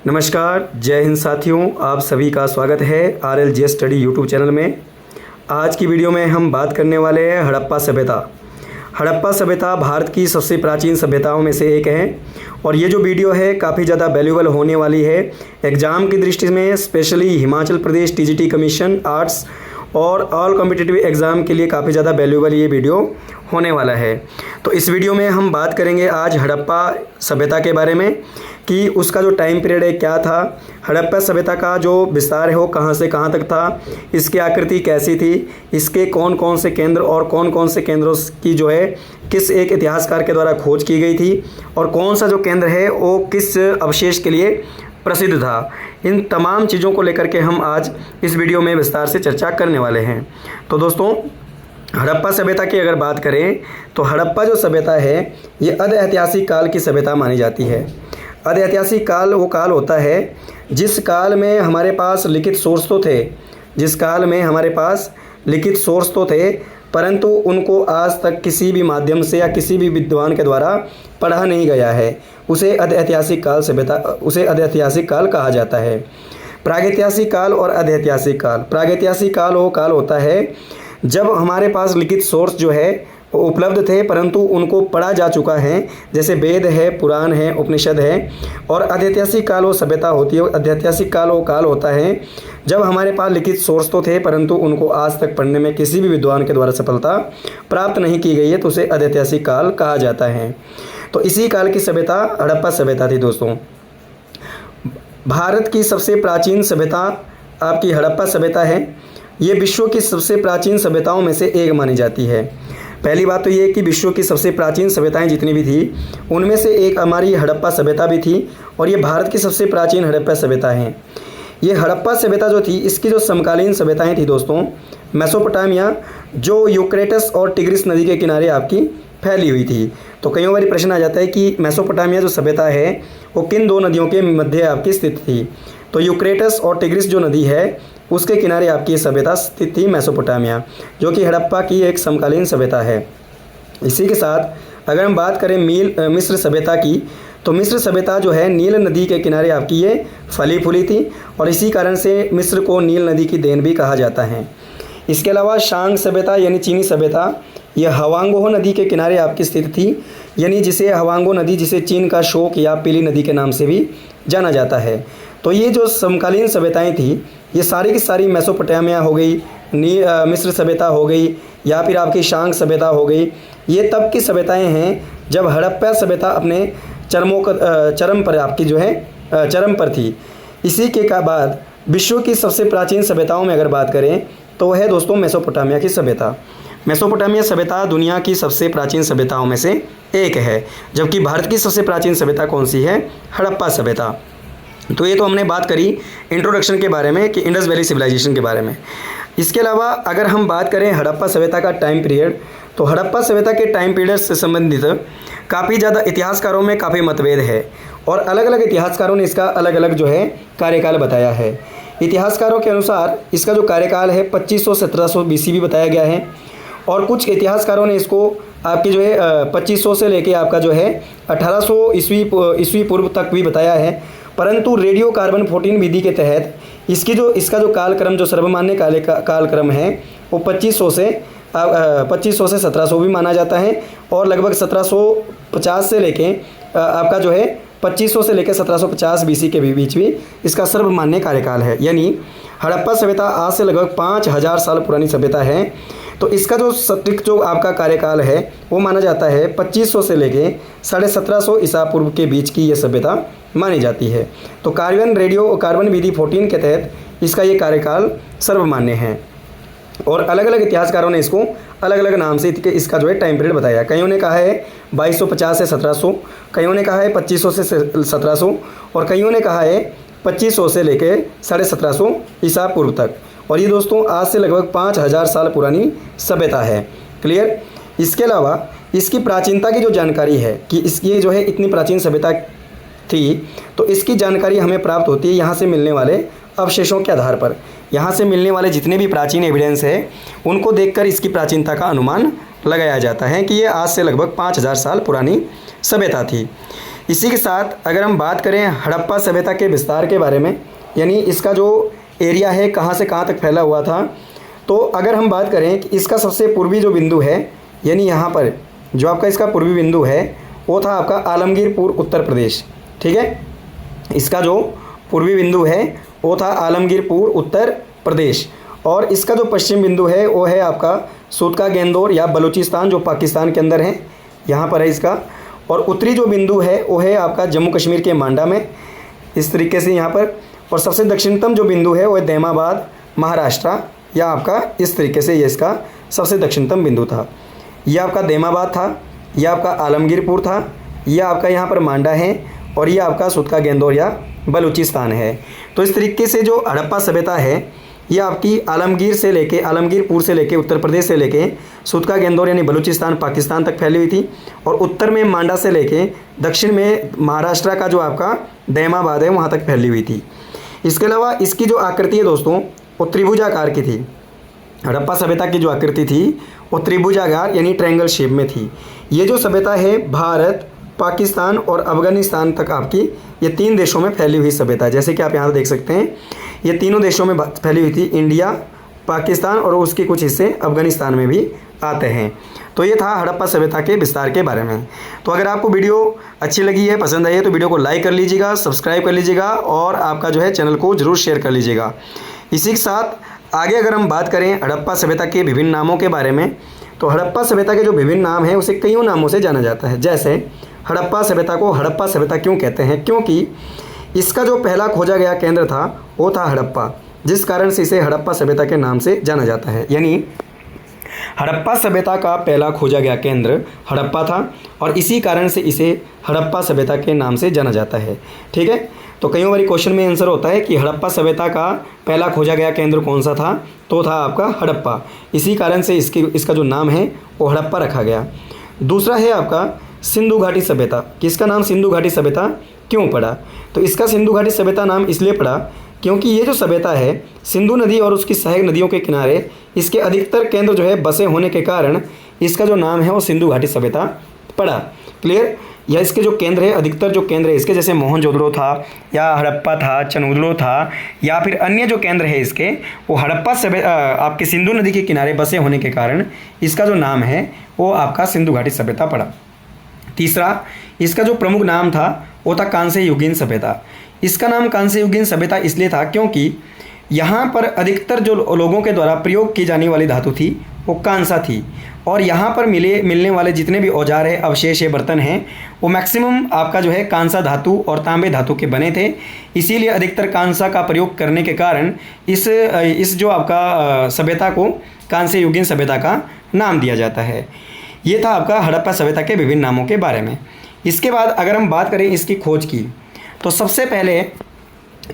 नमस्कार, जय हिंद साथियों। आप सभी का स्वागत है RLG स्टडी यूट्यूब चैनल में। आज की वीडियो में हम बात करने वाले हैं हड़प्पा सभ्यता। हड़प्पा सभ्यता भारत की सबसे प्राचीन सभ्यताओं में से एक है और ये जो वीडियो है काफ़ी ज़्यादा वैल्यूएबल होने वाली है एग्ज़ाम की दृष्टि में। Specially Himachal Pradesh TGT commission arts और ऑल कॉम्पिटिटिव एग्ज़ाम के लिए काफ़ी ज़्यादा वैल्यूएबल ये वीडियो होने वाला है। तो इस वीडियो में हम बात करेंगे आज हड़प्पा सभ्यता के बारे में कि उसका जो टाइम पीरियड है क्या था, हड़प्पा सभ्यता का जो विस्तार है वो कहाँ से कहाँ तक था, इसकी आकृति कैसी थी, इसके कौन कौन से केंद्र और कौन कौन से केंद्रों की जो है किस एक इतिहासकार के द्वारा खोज की गई थी और कौन सा जो केंद्र है वो किस अवशेष के लिए प्रसिद्ध था। इन तमाम चीज़ों को लेकर के हम आज इस वीडियो में विस्तार से चर्चा करने वाले हैं। तो दोस्तों, हड़प्पा सभ्यता की अगर बात करें तो हड़प्पा जो सभ्यता है ये अधऐतिहासिक काल की सभ्यता मानी जाती है। अधऐतिहासिक काल वो काल होता है जिस काल में हमारे पास लिखित सोर्स तो थे, परंतु उनको आज तक किसी भी माध्यम से या किसी भी विद्वान के द्वारा पढ़ा नहीं गया है। उसे अधऐतिहासिक काल कहा जाता है। प्रागैतिहासिक काल और अधऐतिहासिक काल। प्रागैतिहासिक काल वो काल होता है जब हमारे पास लिखित सोर्स जो है वो उपलब्ध थे परंतु उनको पढ़ा जा चुका है, जैसे वेद है, पुराण है, उपनिषद है। और अधैतिहासिक काल वो सभ्यता होती है। अधैतिहासिक काल वो काल होता है जब हमारे पास लिखित सोर्स तो थे परंतु उनको आज तक पढ़ने में किसी भी विद्वान के द्वारा सफलता प्राप्त नहीं की गई है, तो उसे अधैतिहासिक काल कहा जाता है। तो इसी काल की सभ्यता हड़प्पा सभ्यता थी। दोस्तों, भारत की सबसे प्राचीन सभ्यता आपकी हड़प्पा सभ्यता है। ये विश्व की सबसे प्राचीन सभ्यताओं में से एक मानी जाती है। पहली बात तो ये कि विश्व की सबसे प्राचीन सभ्यताएं जितनी भी थी उनमें से एक हमारी हड़प्पा सभ्यता भी थी और ये भारत की सबसे प्राचीन हड़प्पा सभ्यता है। ये हड़प्पा सभ्यता जो थी इसकी जो समकालीन सभ्यताएं थी दोस्तों, मेसोपोटामिया जो यूक्रेटस और टिग्रिस नदी के किनारे आपकी फैली हुई थी। तो कई बार प्रश्न आ जाता है कि मेसोपोटामिया जो सभ्यता है वो किन दो नदियों के मध्य आपकी स्थित थी। तो यूक्रेटस और टिग्रिस जो नदी है उसके किनारे आपकी ये सभ्यता स्थित थी मेसोपोटामिया, जो कि हड़प्पा की एक समकालीन सभ्यता है। इसी के साथ अगर हम बात करें मिस्र सभ्यता की, तो मिस्र सभ्यता जो है नील नदी के किनारे आपकी ये फली फूली थी और इसी कारण से मिस्र को नील नदी की देन भी कहा जाता है। इसके अलावा शांग सभ्यता यानी चीनी सभ्यता, यह हवांगो नदी के किनारे आपकी स्थित थी, यानी जिसे हवांगो नदी, जिसे चीन का शोक या पीली नदी के नाम से भी जाना जाता है। तो ये जो समकालीन सभ्यताएं थी ये सारी की सारी मेसोपोटामिया हो गई, मिस्र सभ्यता हो गई या फिर आपकी शांग सभ्यता हो गई, ये तब की सभ्यताएं हैं जब हड़प्पा सभ्यता अपने चरम पर आपकी जो है चरम पर थी। इसी के बाद विश्व की सबसे प्राचीन सभ्यताओं में अगर बात करें तो वह है दोस्तों मेसोपोटामिया की सभ्यता। मेसोपोटामिया सभ्यता दुनिया की सबसे प्राचीन सभ्यताओं में से एक है, जबकि भारत की सबसे प्राचीन सभ्यता कौन सी है? हड़प्पा सभ्यता। तो ये तो हमने बात करी इंट्रोडक्शन के बारे में कि इंडस वैली सिविलाइजेशन के बारे में। इसके अलावा अगर हम बात करें हड़प्पा सभ्यता का टाइम पीरियड, तो हड़प्पा सभ्यता के टाइम पीरियड से संबंधित काफ़ी ज़्यादा इतिहासकारों में काफ़ी मतभेद है और अलग अलग इतिहासकारों ने इसका अलग अलग जो है कार्यकाल बताया है। इतिहासकारों के अनुसार इसका जो कार्यकाल है 2500-1700 BC भी बताया गया है और कुछ इतिहासकारों ने इसको आपकी जो है 2500 से लेके आपका जो है 1800 ईस्वी पूर्व तक भी बताया है। परंतु रेडियो कार्बन 14 विधि के तहत इसका जो कालक्रम, जो सर्वमान्य कालक्रम है वो 2500 से 1700 भी माना जाता है और लगभग 1750 से लेके आपका जो है 2500 से लेकर 1750 BC के बीच भी इसका सर्वमान्य कार्यकाल है। यानी हड़प्पा सभ्यता आज से लगभग 5000 साल पुरानी सभ्यता है। तो इसका जो सटीक जो आपका कार्यकाल है वो माना जाता है 2500 से लेके 1750 ईसा पूर्व के बीच की ये सभ्यता मानी जाती है। तो कार्बन विधि 14 के तहत इसका ये कार्यकाल सर्वमान्य है और अलग अलग इतिहासकारों ने इसको अलग अलग नाम से इसका जो है टाइम पीरियड बताया। कईयों ने कहा है 2250 से 1700, कईयों ने कहा है 2500 से 1700 और कईयों ने कहा है 2500 से लेकर 1750 ईसा पूर्व तक। और ये दोस्तों आज से लगभग 5000 साल पुरानी सभ्यता है। क्लियर? इसके अलावा इसकी प्राचीनता की जो जानकारी है कि इसकी जो है इतनी प्राचीन सभ्यता थी, तो इसकी जानकारी हमें प्राप्त होती है यहाँ से मिलने वाले अवशेषों के आधार पर। यहाँ से मिलने वाले जितने भी प्राचीन एविडेंस है उनको देखकर इसकी प्राचीनता का अनुमान लगाया जाता है कि ये आज से लगभग 5000 साल पुरानी सभ्यता थी। इसी के साथ अगर हम बात करें हड़प्पा सभ्यता के विस्तार के बारे में, यानी इसका जो एरिया है कहाँ से कहाँ तक फैला हुआ था, तो अगर हम बात करें कि इसका सबसे पूर्वी जो बिंदु है, यानी यहाँ पर जो आपका इसका पूर्वी बिंदु है वो था आपका आलमगीरपुर उत्तर प्रदेश। ठीक है, इसका जो पूर्वी बिंदु है वो था आलमगीरपुर उत्तर प्रदेश, और इसका जो पश्चिम बिंदु है वो है आपका सूतका गेंदौर या बलूचिस्तान जो पाकिस्तान के अंदर है, यहाँ पर है इसका। और उत्तरी जो बिंदु है वो है आपका जम्मू कश्मीर के मांडा में, इस तरीके से यहाँ पर। और सबसे दक्षिणतम जो बिंदु है वो है दैमाबाद महाराष्ट्र, या आपका इस तरीके से ये इसका सबसे दक्षिणतम बिंदु था। यह आपका दैमाबाद था, यह आपका आलमगीरपुर था, यह आपका यहाँ पर मांडा है, और यह आपका सूतका गेंदौर या बलूचिस्तान है। तो इस तरीके से जो हड़प्पा सभ्यता है ये आपकी आलमगीरपुर से लेके उत्तर प्रदेश से लेके सूतका गेंदौर यानी बलूचिस्तान पाकिस्तान तक फैली हुई थी, और उत्तर में मांडा से लेके दक्षिण में महाराष्ट्र का जो आपका दैमाबाद है वहाँ तक फैली हुई थी। इसके अलावा इसकी जो आकृति है दोस्तों वो त्रिभुजाकार की थी। हड़प्पा सभ्यता की जो आकृति थी वो त्रिभुजाकार यानी ट्रायंगल शेप में थी। ये जो सभ्यता है भारत, पाकिस्तान और अफगानिस्तान तक आपकी ये 3 देशों में फैली हुई सभ्यता है। जैसे कि आप यहाँ देख सकते हैं ये तीनों देशों में फैली हुई थी, इंडिया, पाकिस्तान और उसके कुछ हिस्से अफगानिस्तान में भी आते हैं। तो ये था हड़प्पा सभ्यता के विस्तार के बारे में। तो अगर आपको वीडियो अच्छी लगी है, पसंद आई है, तो वीडियो को लाइक कर लीजिएगा, सब्सक्राइब कर लीजिएगा, और आपका जो है चैनल को ज़रूर शेयर कर लीजिएगा। इसी के साथ आगे अगर हम बात करें हड़प्पा सभ्यता के विभिन्न नामों के बारे में, तो हड़प्पा सभ्यता के जो विभिन्न नाम हैं उसे कईयों नामों से जाना जाता है। जैसे हड़प्पा सभ्यता को हड़प्पा सभ्यता क्यों कहते हैं, क्योंकि इसका जो पहला खोजा गया केंद्र था वो था हड़प्पा, जिस कारण से इसे हड़प्पा सभ्यता के नाम से जाना जाता है। यानी हड़प्पा सभ्यता का पहला खोजा गया केंद्र हड़प्पा था, और इसी कारण से इसे हड़प्पा सभ्यता के नाम से जाना जाता है। ठीक है, तो कई बार क्वेश्चन में आंसर होता है कि हड़प्पा सभ्यता का पहला खोजा गया केंद्र कौन सा था, तो था आपका हड़प्पा। इसी कारण से इसका जो नाम है वो हड़प्पा रखा गया। दूसरा है आपका सिंधु घाटी सभ्यता। किसका नाम सिंधु घाटी सभ्यता क्यों पड़ा, तो इसका सिंधु घाटी सभ्यता नाम इसलिए पड़ा क्योंकि ये जो सभ्यता है सिंधु नदी और उसकी सहायक नदियों के किनारे इसके अधिकतर केंद्र जो है बसे होने के कारण इसका जो नाम है वो सिंधु घाटी सभ्यता पड़ा। क्लियर, या इसके जो केंद्र है, अधिकतर जो केंद्र है इसके, जैसे मोहनजोदड़ो था या हड़प्पा था, चनोदड़ो था, या फिर अन्य जो केंद्र है इसके, वो हड़प्पा सभ्यता आपके सिंधु नदी के किनारे बसे होने के कारण इसका जो नाम है वो आपका सिंधु घाटी सभ्यता पड़ा। तीसरा, इसका जो प्रमुख नाम था वो था कांस्य युगीन सभ्यता। इसका नाम कांस्य युगीन सभ्यता इसलिए था क्योंकि यहाँ पर अधिकतर जो लोगों के द्वारा प्रयोग की जाने वाली धातु थी वो कांसा थी, और यहाँ पर मिलने वाले जितने भी औजार है, अवशेष है, बर्तन हैं, वो मैक्सिमम आपका जो है कांसा धातु और तांबे धातु के बने थे। इसीलिए अधिकतर कांसा का प्रयोग करने के कारण इस जो आपका सभ्यता को कांस्य युगीन सभ्यता का नाम दिया जाता है। ये था आपका हड़प्पा सभ्यता के विभिन्न नामों के बारे में। इसके बाद अगर हम बात करें इसकी खोज की, तो सबसे पहले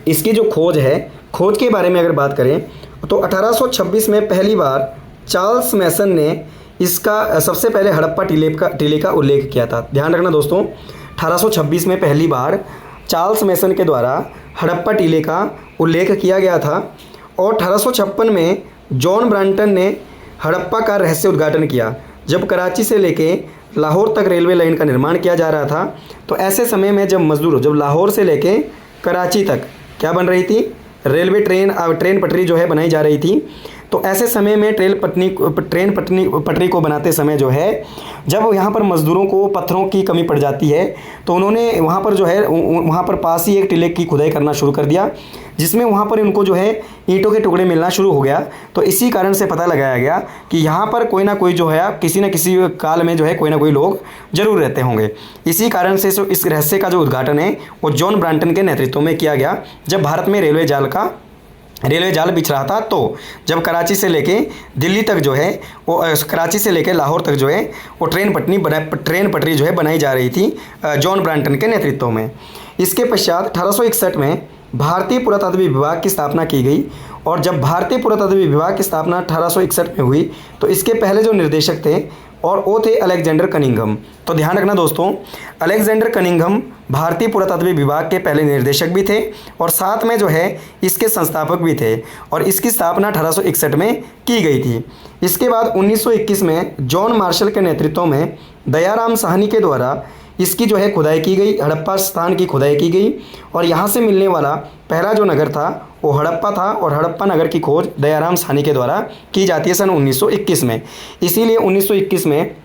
इसकी जो खोज है, खोज के बारे में अगर बात करें तो 1826 में पहली बार चार्ल्स मैसन ने इसका सबसे पहले हड़प्पा टीले का उल्लेख किया था। ध्यान रखना दोस्तों, 1826 में पहली बार चार्ल्स मैसन के द्वारा हड़प्पा टीले का उल्लेख किया गया था, और 1856 में जॉन ब्रांटन ने हड़प्पा का रहस्य उद्घाटन किया। जब कराची से लेके लाहौर तक रेलवे लाइन का निर्माण किया जा रहा था, तो ऐसे समय में जब लाहौर से लेके कराची तक क्या बन रही थी, रेलवे ट्रेन पटरी जो है बनाई जा रही थी, तो ऐसे समय में ट्रेन पटरी को बनाते समय जो है जब यहाँ पर मज़दूरों को पत्थरों की कमी पड़ जाती है, तो उन्होंने वहाँ पर जो है वहाँ पर पास ही एक टीले की खुदाई करना शुरू कर दिया, जिसमें वहाँ पर उनको जो है ईंटों के टुकड़े मिलना शुरू हो गया। तो इसी कारण से पता लगाया गया कि यहाँ पर कोई ना कोई जो है किसी न किसी काल में जो है कोई ना कोई लोग जरूर रहते होंगे। इसी कारण से इस रहस्य का जो उद्घाटन है वो जॉन ब्रांटन के नेतृत्व में किया गया, जब भारत में रेलवे जाल बिछ रहा था। तो जब कराची से लेके दिल्ली तक जो है वो कराची से लेके लाहौर तक जो है वो ट्रेन पटरी जो है बनाई जा रही थी जॉन ब्रांटन के नेतृत्व में। इसके पश्चात 1861 में भारतीय पुरातत्व विभाग की स्थापना की गई, और जब भारतीय पुरातत्व विभाग की स्थापना 1861 में हुई तो इसके पहले जो निर्देशक थे और वो थे अलेक्जेंडर कनिंघम। तो ध्यान रखना दोस्तों, अलेक्जेंडर कनिंघम भारतीय पुरातत्व विभाग के पहले निर्देशक भी थे और साथ में जो है इसके संस्थापक भी थे, और इसकी स्थापना 1861 में की गई थी। इसके बाद 1921 में जॉन मार्शल के नेतृत्व में दयाराम साहनी के द्वारा इसकी जो है खुदाई की गई, हड़प्पा स्थान की खुदाई की गई और यहाँ से मिलने वाला पहला जो नगर था वो हड़प्पा था और हड़प्पा नगर की खोज दयाराम साहनी के द्वारा की जाती है सन 1921 में। इसीलिए 1921 में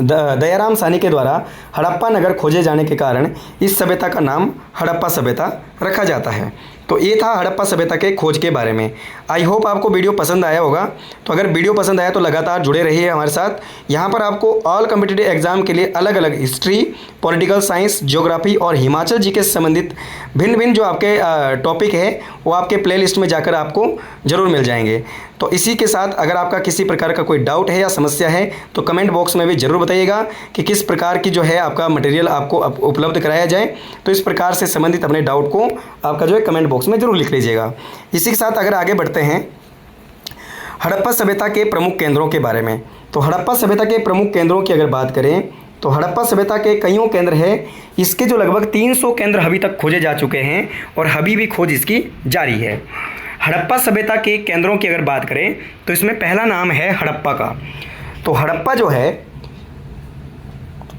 दयाराम साहनी के द्वारा हड़प्पा नगर खोजे जाने के कारण इस सभ्यता का नाम हड़प्पा सभ्यता रखा जाता है। तो ये था हड़प्पा सभ्यता के खोज के बारे में। आई होप आपको वीडियो पसंद आया होगा। तो अगर वीडियो पसंद आया तो लगातार जुड़े रहिए हमारे साथ। यहाँ पर आपको ऑल कॉम्पिटिटिव एग्जाम के लिए अलग अलग हिस्ट्री, पॉलिटिकल साइंस, ज्योग्राफी और हिमाचल जी के संबंधित भिन्न भिन्न जो आपके टॉपिक है वो आपके प्लेलिस्ट में जाकर आपको ज़रूर मिल जाएंगे। तो इसी के साथ अगर आपका किसी प्रकार का कोई डाउट है या समस्या है तो कमेंट बॉक्स में भी ज़रूर बताइएगा कि किस प्रकार की जो है आपका मटेरियल आपको उपलब्ध कराया जाए। तो इस प्रकार से संबंधित अपने डाउट को आपका जो है कमेंट बॉक्स में ज़रूर लिख लीजिएगा। इसी के साथ अगर आगे बढ़ते हैं हड़प्पा सभ्यता के प्रमुख केंद्रों के बारे में। तो हड़प्पा सभ्यता के प्रमुख केंद्रों की अगर बात करें तो हड़प्पा सभ्यता के कईयों केंद्र हैं। इसके जो लगभग 300 केंद्र अभी तक खोजे जा चुके हैं और अभी भी खोज इसकी जारी है। हड़प्पा सभ्यता के केंद्रों की अगर बात करें तो इसमें पहला नाम है हड़प्पा का। तो हड़प्पा जो है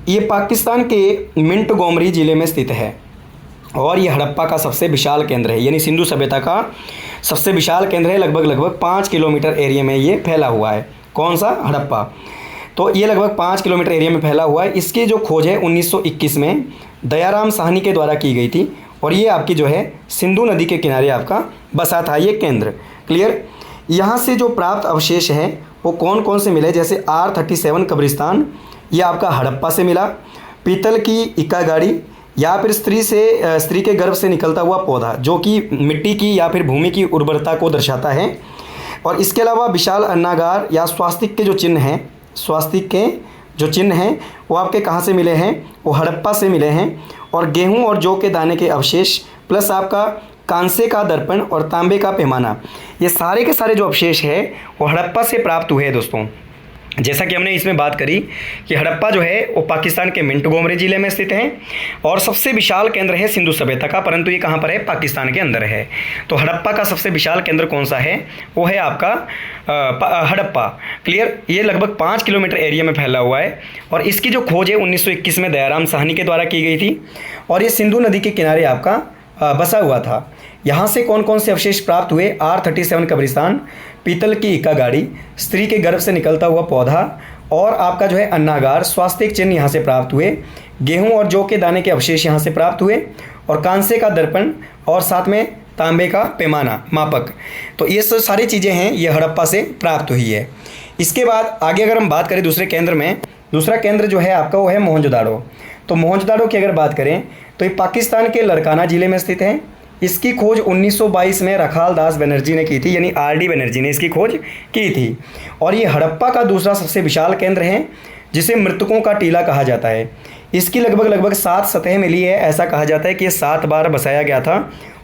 ये पाकिस्तान के मिंटगोमरी ज़िले में स्थित है और ये हड़प्पा का सबसे विशाल केंद्र है, यानी सिंधु सभ्यता का सबसे विशाल केंद्र है। लगभग 5 किलोमीटर एरिया में ये फैला हुआ है। कौन सा? हड़प्पा। तो ये लगभग 5 किलोमीटर एरिया में फैला हुआ है। इसकी जो खोज है 1921 में दयाराम साहनी के द्वारा की गई थी और ये आपकी जो है सिंधु नदी के किनारे आपका बसा था ये केंद्र। क्लियर? यहाँ से जो प्राप्त अवशेष हैं वो कौन कौन से मिले, जैसे R37 कब्रिस्तान ये आपका हड़प्पा से मिला, पीतल की इक्का गाड़ी या फिर स्त्री के गर्भ से निकलता हुआ पौधा जो कि मिट्टी की या फिर भूमि की उर्वरता को दर्शाता है। और इसके अलावा विशाल अन्नागार या स्वास्तिक के जो चिन्ह हैं, स्वास्तिक के जो चिन्ह हैं वो आपके कहाँ से मिले हैं? वो हड़प्पा से मिले हैं। और गेहूं और जौ के दाने के अवशेष प्लस आपका कांसे का दर्पण और तांबे का पैमाना, ये सारे के सारे जो अवशेष है वो हड़प्पा से प्राप्त हुए हैं दोस्तों। जैसा कि हमने इसमें बात करी कि हड़प्पा जो है वो पाकिस्तान के मिंटगोमरी ज़िले में स्थित है और सबसे विशाल केंद्र है सिंधु सभ्यता का, परंतु ये कहाँ पर है? पाकिस्तान के अंदर है। तो हड़प्पा का सबसे विशाल केंद्र कौन सा है? वो है आपका हड़प्पा। क्लियर? ये लगभग 5 किलोमीटर एरिया में फैला हुआ है और इसकी जो खोज है 1921 में दयाराम साहनी के द्वारा की गई थी और ये सिंधु नदी के किनारे आपका बसा हुआ था। यहाँ से कौन कौन से अवशेष प्राप्त हुए? R37 कब्रिस्तान, पीतल की इक्का गाड़ी, स्त्री के गर्भ से निकलता हुआ पौधा और आपका जो है अन्नागार, स्वास्तिक चिन्ह यहाँ से प्राप्त हुए, गेहूं और जौ के दाने के अवशेष यहाँ से प्राप्त हुए और कांसे का दर्पण और साथ में तांबे का पैमाना, मापक। तो ये सब सारी चीज़ें हैं ये हड़प्पा से प्राप्त हुई है। इसके बाद आगे अगर हम बात करें दूसरे केंद्र में, दूसरा केंद्र जो है आपका वो है मोहनजोदाड़ो। तो मोहनजोदाड़ो की अगर बात करें तो ये पाकिस्तान के लड़काना ज़िले में स्थित है। इसकी खोज 1922 में रखाल दास बनर्जी ने की थी, यानी R.D. बनर्जी ने इसकी खोज की थी। और ये हड़प्पा का दूसरा सबसे विशाल केंद्र है जिसे मृतकों का टीला कहा जाता है। इसकी लगभग 7 सतह मिली है। ऐसा कहा जाता है कि ये 7 बार बसाया गया था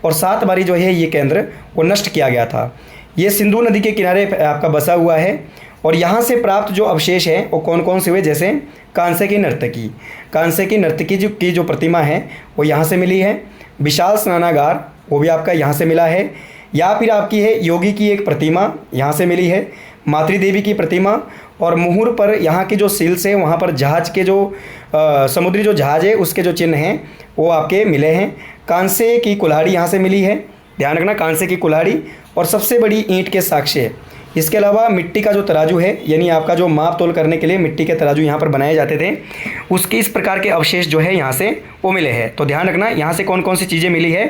और 7 बारी जो है ये केंद्र वो नष्ट किया गया था। ये सिंधु नदी के किनारे आपका बसा हुआ है और यहाँ से प्राप्त जो अवशेष हैं वो कौन कौन से हुए, जैसे कांसे की नर्तकी की जो प्रतिमा है वो यहाँ से मिली है। विशाल स्नानागार वो भी आपका यहाँ से मिला है। या फिर आपकी है योगी की एक प्रतिमा यहाँ से मिली है, मातृ देवी की प्रतिमा और मुहूर पर यहाँ की जो सील्स है वहाँ पर जहाज के जो समुद्री जो जहाज है उसके जो चिन्ह हैं वो आपके मिले हैं। कांसे की कुल्हाड़ी यहाँ से मिली है, ध्यान रखना, कांसे की कुल्हाड़ी और सबसे बड़ी ईंट के साक्ष्य। इसके अलावा मिट्टी का जो तराजू है, यानी आपका जो माप तोल करने के लिए मिट्टी के तराजू यहाँ पर बनाए जाते थे, उसके इस प्रकार के अवशेष जो है यहाँ से वो मिले हैं। तो ध्यान रखना यहाँ से कौन कौन सी चीज़ें मिली है?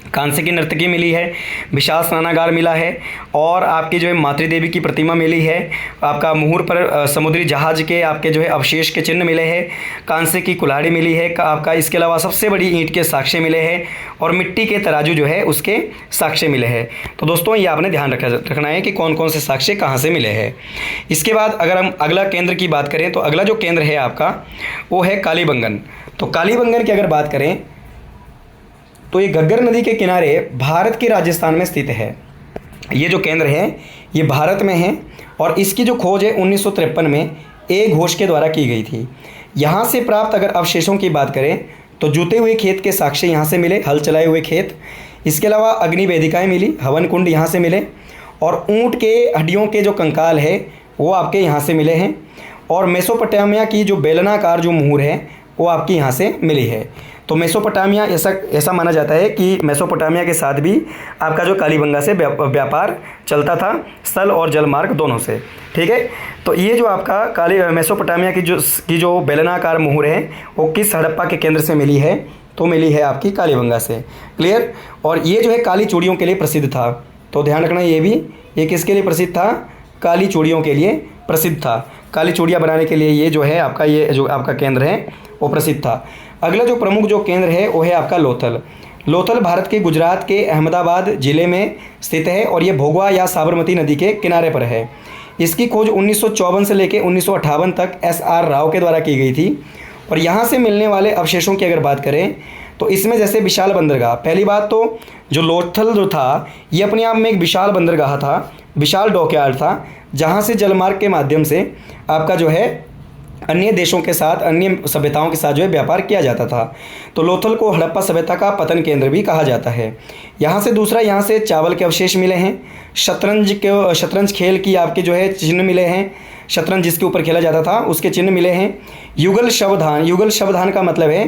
कांसे की नर्तकी मिली है, विशाल स्नानागार मिला है और आपकी जो है मातृ देवी की प्रतिमा मिली है, आपका मुहूर पर समुद्री जहाज के आपके जो है अवशेष के चिन्ह मिले हैं, कांसे की कुल्हाड़ी मिली है आपका, इसके अलावा सबसे बड़ी ईंट के साक्ष्य मिले हैं और मिट्टी के तराजू जो है उसके साक्ष्य मिले हैं। तो दोस्तों ये आपने ध्यान रखना है कि कौन कौन से साक्ष्य कहाँ से मिले हैं। इसके बाद अगर हम अगला केंद्र की बात करें तो अगला जो केंद्र है आपका वो है कालीबंगन। तो कालीबंगन की अगर बात करें तो ये घग्गर नदी के किनारे भारत के राजस्थान में स्थित है। ये जो केंद्र है ये भारत में है और इसकी जो खोज है 1953 में ए घोष के द्वारा की गई थी। यहाँ से प्राप्त अगर अवशेषों की बात करें तो जूते हुए खेत के साक्ष्य यहाँ से मिले, हल चलाए हुए खेत। इसके अलावा अग्नि वेदिकाएँ मिली, हवन कुंड यहाँ से मिले और ऊँट के हड्डियों के जो कंकाल है वो आपके यहाँ से मिले हैं। और मेसोपोटामिया की जो बेलनाकार जो मुहूर है वो आपकी यहाँ से मिली है। तो मेसोपोटामिया ऐसा माना जाता है कि मेसोपोटामिया के साथ भी आपका जो कालीबंगा से व्यापार चलता था, स्थल और जल मार्ग दोनों से। ठीक है, तो ये जो आपका मेसोपोटामिया की जो बेलनाकार मुहर है वो किस हड़प्पा के केंद्र से मिली है? तो मिली है आपकी कालीबंगा से। क्लियर। और ये जो है काली चूड़ियों के लिए प्रसिद्ध था, तो ध्यान रखना ये किसके लिए प्रसिद्ध था? काली चूड़ियों के लिए प्रसिद्ध था। काली चूड़ियाँ बनाने के लिए ये जो है आपका ये जो आपका केंद्र है वो प्रसिद्ध था। अगला जो प्रमुख जो केंद्र है वो है आपका लोथल। लोथल भारत के गुजरात के अहमदाबाद ज़िले में स्थित है और ये भोगवा या साबरमती नदी के किनारे पर है। इसकी खोज 1954 से लेकर 1958 तक SR राव के द्वारा की गई थी। और यहाँ से मिलने वाले अवशेषों की अगर बात करें तो इसमें जैसे विशाल बंदरगाह, पहली बात तो जो लोथल जो था ये अपने आप में एक विशाल बंदरगाह था, विशाल डॉकयार्ड था, जहाँ से जलमार्ग के माध्यम से आपका जो है अन्य देशों के साथ, अन्य सभ्यताओं के साथ जो है व्यापार किया जाता था। तो लोथल को हड़प्पा सभ्यता का पतन केंद्र भी कहा जाता है। यहाँ से दूसरा, यहाँ से चावल के अवशेष मिले हैं, शतरंज खेल की आपके जो है चिन्ह मिले हैं, शतरंज जिसके ऊपर खेला जाता था उसके चिन्ह मिले हैं। युगल शवधान का मतलब है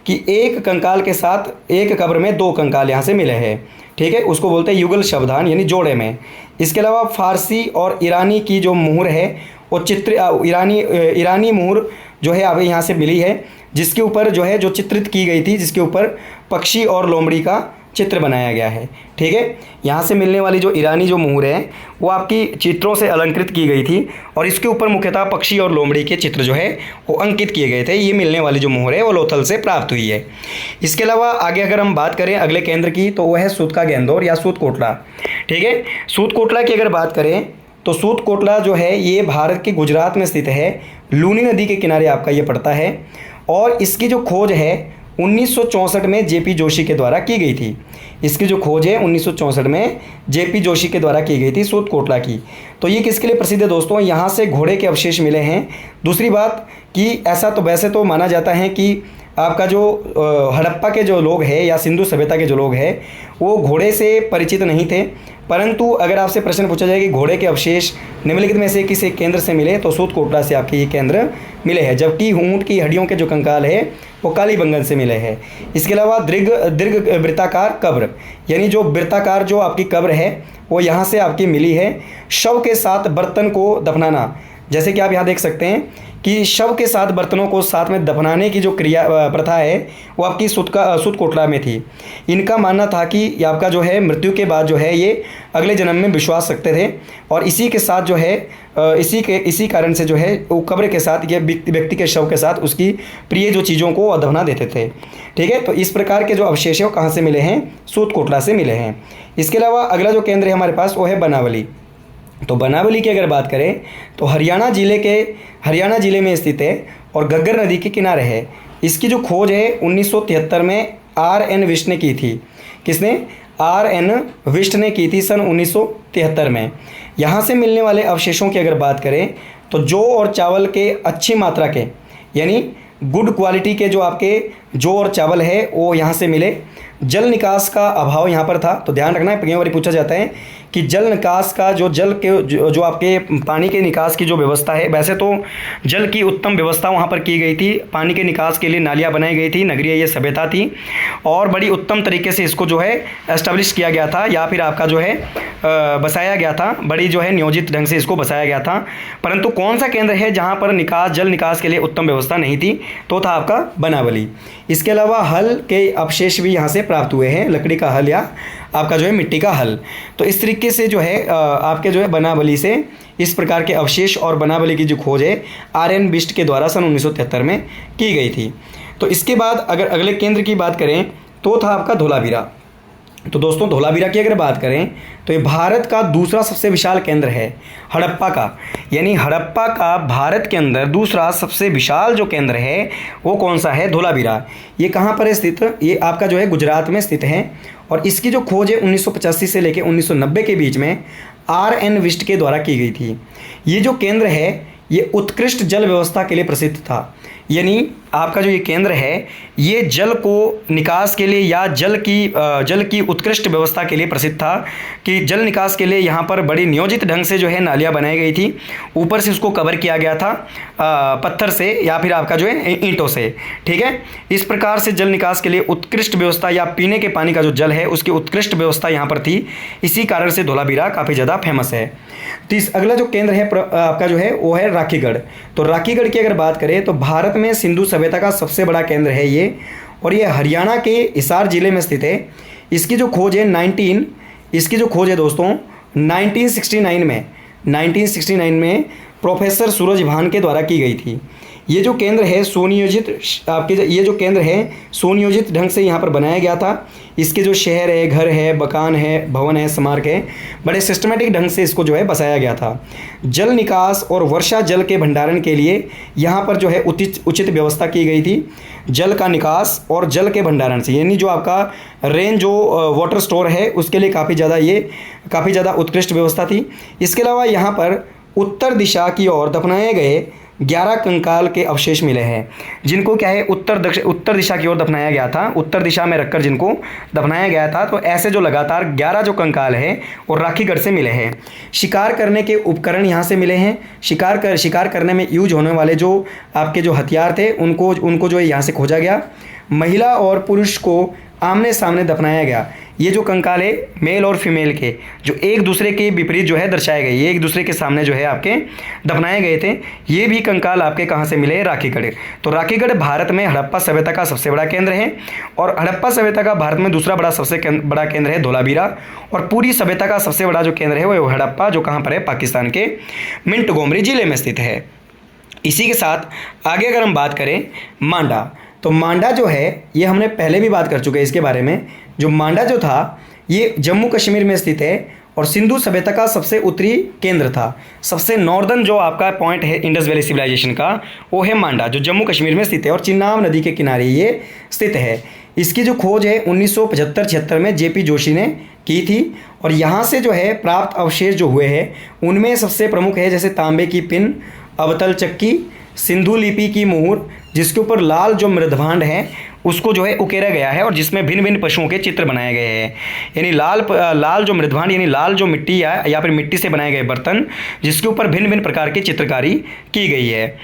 कि एक कंकाल के साथ एक कब्र में 2 कंकाल यहाँ से मिले हैं। ठीक है, उसको बोलते हैं युगल शवधान, यानी जोड़े में। इसके अलावा फारसी और ईरानी की जो मुहर है वो ईरानी मुहर जो है अब यहाँ से मिली है, जिसके ऊपर जो है जो चित्रित की गई थी, जिसके ऊपर पक्षी और लोमड़ी का चित्र बनाया गया है। ठीक है, यहाँ से मिलने वाली जो ईरानी जो मुहर है वो आपकी चित्रों से अलंकृत की गई थी और इसके ऊपर मुख्यतः पक्षी और लोमड़ी के चित्र जो है वो अंकित किए गए थे। ये मिलने वाली जो मुहर है वो लोथल से प्राप्त हुई है। इसके अलावा आगे अगर हम बात करें अगले केंद्र की तो वो है सूत का गेंदौर या सूत कोटला। ठीक है, सूत कोटला की अगर बात करें तो सूत कोटला जो है ये भारत के गुजरात में स्थित है, लूनी नदी के किनारे आपका ये पड़ता है और इसकी जो खोज है 1964 में जेपी जोशी के द्वारा की गई थी। इसकी जो खोज है 1964 में जेपी जोशी के द्वारा की गई थी सूत कोटला की। तो ये किसके लिए प्रसिद्ध है दोस्तों? यहाँ से घोड़े के अवशेष मिले हैं। दूसरी बात कि ऐसा तो वैसे तो माना जाता है कि आपका जो हड़प्पा के जो लोग हैं या सिंधु सभ्यता के जो लोग हैं वो घोड़े से परिचित नहीं थे, परंतु अगर आपसे प्रश्न पूछा जाए कि घोड़े के अवशेष निम्नलिखित में से किसी केंद्र से मिले तो सूत कोटला से आपके ये केंद्र मिले हैं, जबकि ऊँट की हड्डियों के जो कंकाल है वो कालीबंगन से मिले हैं। इसके अलावा दीर्घ वृत्ताकार कब्र, यानी जो वृत्ताकार जो आपकी कब्र है वो यहाँ से आपकी मिली है। शव के साथ बर्तन को दफनाना, जैसे कि आप यहाँ देख सकते हैं कि शव के साथ बर्तनों को साथ में दफनाने की जो प्रथा है वो आपकी सूत कोटला में थी। इनका मानना था कि ये आपका जो है मृत्यु के बाद जो है ये अगले जन्म में विश्वास रखते थे और इसी के साथ जो है इसी कारण से जो है वो कब्र के साथ ये व्यक्ति के शव के साथ उसकी प्रिय जो चीज़ों को दफना देते थे। ठीक है, तो इस प्रकार के जो अवशेष है वो कहाँ से मिले हैं? सूत कोटला से मिले हैं। इसके अलावा अगला जो केंद्र है हमारे पास वो है बनावली। तो बनावली की अगर बात करें तो हरियाणा ज़िले में स्थित है और घग्गर नदी के किनारे है। इसकी जो खोज है 1973 में R.N. विष्ट ने की थी। किसने? R.N. विष्ट ने की थी सन 1973 में। यहाँ से मिलने वाले अवशेषों की अगर बात करें तो जौ और चावल के अच्छी मात्रा के, यानी गुड क्वालिटी के जो आपके जौ और चावल है वो यहाँ से मिले। जल निकास का अभाव यहाँ पर था, तो ध्यान रखना है, कई बार पूछा जाता है कि जल निकास का जो आपके पानी के निकास की जो व्यवस्था है, वैसे तो जल की उत्तम व्यवस्था वहाँ पर की गई थी, पानी के निकास के लिए नालियाँ बनाई गई थी, नगरीय ये सभ्यता थी और बड़ी उत्तम तरीके से इसको जो है एस्टेब्लिश किया गया था या फिर आपका जो है बसाया गया था, बड़ी जो है नियोजित ढंग से इसको बसाया गया था। परंतु कौन सा केंद्र है जहाँ पर जल निकास के लिए उत्तम व्यवस्था नहीं थी? तो था आपका बनावली। इसके अलावा हल के अवशेष भी यहाँ से प्राप्त हुए हैं, लकड़ी का हल या आपका जो है मिट्टी का हल। तो इस तरीके से जो है आपके जो है बनावली से इस प्रकार के अवशेष और बनावली की जो खोज है R.N. विष्ट के द्वारा सन 1973 में की गई थी। तो इसके बाद अगर अगले केंद्र की बात करें तो था आपका धोलावीरा। तो दोस्तों धोलावीरा की अगर बात करें तो ये भारत का दूसरा सबसे विशाल केंद्र है हड़प्पा का, यानी हड़प्पा का भारत के अंदर दूसरा सबसे विशाल जो केंद्र है वो कौन सा है? धोलावीरा। ये कहाँ पर है स्थित? ये आपका जो है गुजरात में स्थित है और इसकी जो खोज है 1985 से लेकर 1990 के बीच में R.N. विष्ट के द्वारा की गई थी। ये जो केंद्र है ये उत्कृष्ट जल व्यवस्था के लिए प्रसिद्ध था, यानी आपका जो ये केंद्र है ये जल को निकास के लिए या जल की उत्कृष्ट व्यवस्था के लिए प्रसिद्ध था कि जल निकास के लिए यहाँ पर बड़ी नियोजित ढंग से जो है नालियाँ बनाई गई थी। ऊपर से उसको कवर किया गया था पत्थर से या फिर आपका जो है ईंटों से, ठीक है। इस प्रकार से जल निकास के लिए उत्कृष्ट व्यवस्था या पीने के पानी का जो जल है उसकी उत्कृष्ट व्यवस्था यहाँ पर थी। इसी कारण से धोलावीरा काफ़ी ज़्यादा फेमस है। तो इस अगला जो केंद्र है आपका जो है वो है राखीगढ़। तो राखीगढ़ की अगर बात करें तो भारत में सिंधु सभ्यता का सबसे बड़ा केंद्र है ये, और ये हरियाणा के हिसार जिले में स्थित है। इसकी जो खोज है दोस्तों 1969 में प्रोफेसर सूरज भान के द्वारा की गई थी। ये जो केंद्र है सुनियोजित ढंग से यहाँ पर बनाया गया था। इसके जो शहर है, घर है, मकान है, भवन है, स्मारक है, बड़े सिस्टमेटिक ढंग से इसको जो है बसाया गया था। जल निकास और वर्षा जल के भंडारण के लिए यहाँ पर जो है उचित व्यवस्था की गई थी। जल का निकास और जल के भंडारण से, यानी जो आपका रेन जो वाटर स्टोर है उसके लिए काफ़ी ज़्यादा उत्कृष्ट व्यवस्था थी। इसके अलावा यहाँ पर उत्तर दिशा की ओर दफनाए गए 11 कंकाल के अवशेष मिले हैं, जिनको क्या है उत्तर दिशा की ओर दफनाया गया था, उत्तर दिशा में रखकर जिनको दफनाया गया था। तो ऐसे जो लगातार 11 जो कंकाल हैं और राखीगढ़ से मिले हैं। शिकार करने के उपकरण यहाँ से मिले हैं। शिकार करने में यूज होने वाले जो आपके जो हथियार थे उनको जो है यहाँ से खोजा गया। महिला और पुरुष को आमने सामने दफनाया गया। ये जो कंकाल है मेल और फीमेल के जो एक दूसरे के विपरीत जो है दर्शाए गए, ये एक दूसरे के सामने जो है आपके दफनाए गए थे। ये भी कंकाल आपके कहाँ से मिले? राखीगढ़। तो राखीगढ़ भारत में हड़प्पा सभ्यता का सबसे बड़ा केंद्र है, और हड़प्पा सभ्यता का भारत में दूसरा सबसे बड़ा केंद्र है धोलावीरा, और पूरी सभ्यता का सबसे बड़ा जो केंद्र है वो हड़प्पा, जो कहाँ पर है? पाकिस्तान के मिंटगोमरी जिले में स्थित है। इसी के साथ आगे अगर हम बात करें मांडा, तो मांडा जो है ये हमने पहले भी बात कर चुके हैं इसके बारे में। जो मांडा जो था ये जम्मू कश्मीर में स्थित है और सिंधु सभ्यता का सबसे उत्तरी केंद्र था। सबसे नॉर्दर्न जो आपका पॉइंट है इंडस वैली सिविलाइजेशन का वो है मांडा, जो जम्मू कश्मीर में स्थित है और चिन्नाब नदी के किनारे ये स्थित है। इसकी जो खोज है 1975-76 में जेपी जोशी ने की थी, और यहाँ से जो है प्राप्त अवशेष जो हुए हैं उनमें सबसे प्रमुख है जैसे तांबे की पिन, अवतल चक्की, सिंधु लिपि की मोहर, जिसके ऊपर लाल जो मृदभांड है उसको जो है उकेरा गया है और जिसमें भिन्न भिन्न पशुओं के चित्र बनाए गए हैं। यानी लाल जो मृदभांड यानी लाल जो मिट्टी या फिर मिट्टी से बनाए गए बर्तन, जिसके ऊपर भिन्न भिन्न प्रकार की चित्रकारी की गई है।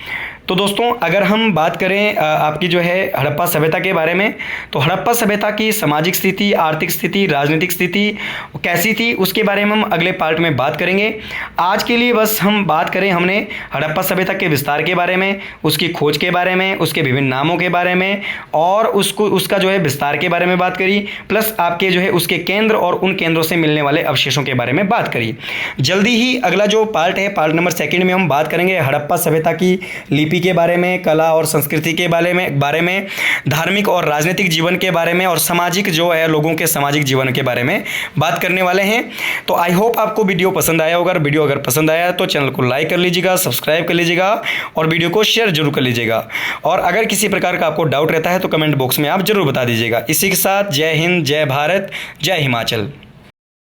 तो दोस्तों अगर हम बात करें आपकी जो है हड़प्पा सभ्यता के बारे में, तो हड़प्पा सभ्यता की सामाजिक स्थिति, आर्थिक स्थिति, राजनीतिक स्थिति कैसी थी उसके बारे में हम अगले पार्ट में बात करेंगे। आज के लिए बस हम बात करें हमने हड़प्पा सभ्यता के विस्तार के बारे में, उसकी खोज के बारे में, उसके विभिन्न नामों के बारे में, और उसका जो है विस्तार के बारे में बात करी, प्लस आपके जो है उसके केंद्र और उन केंद्रों से मिलने वाले अवशेषों के बारे में बात करी। जल्दी ही अगला जो पार्ट है, पार्ट नंबर 2 में हम बात करेंगे हड़प्पा सभ्यता की लिपि के बारे में, कला और संस्कृति के बारे में, धार्मिक और राजनीतिक जीवन के बारे में, और सामाजिक जो है लोगों के सामाजिक जीवन के बारे में बात करने वाले हैं। तो आई होप आपको वीडियो पसंद आया होगा। वीडियो अगर पसंद आया तो चैनल को लाइक कर लीजिएगा, सब्सक्राइब कर लीजिएगा और वीडियो को शेयर जरूर कर लीजिएगा। और अगर किसी प्रकार का आपको डाउट रहता है तो कमेंट बॉक्स में आप जरूर बता दीजिएगा। इसी के साथ जय हिंद, जय भारत, जय हिमाचल।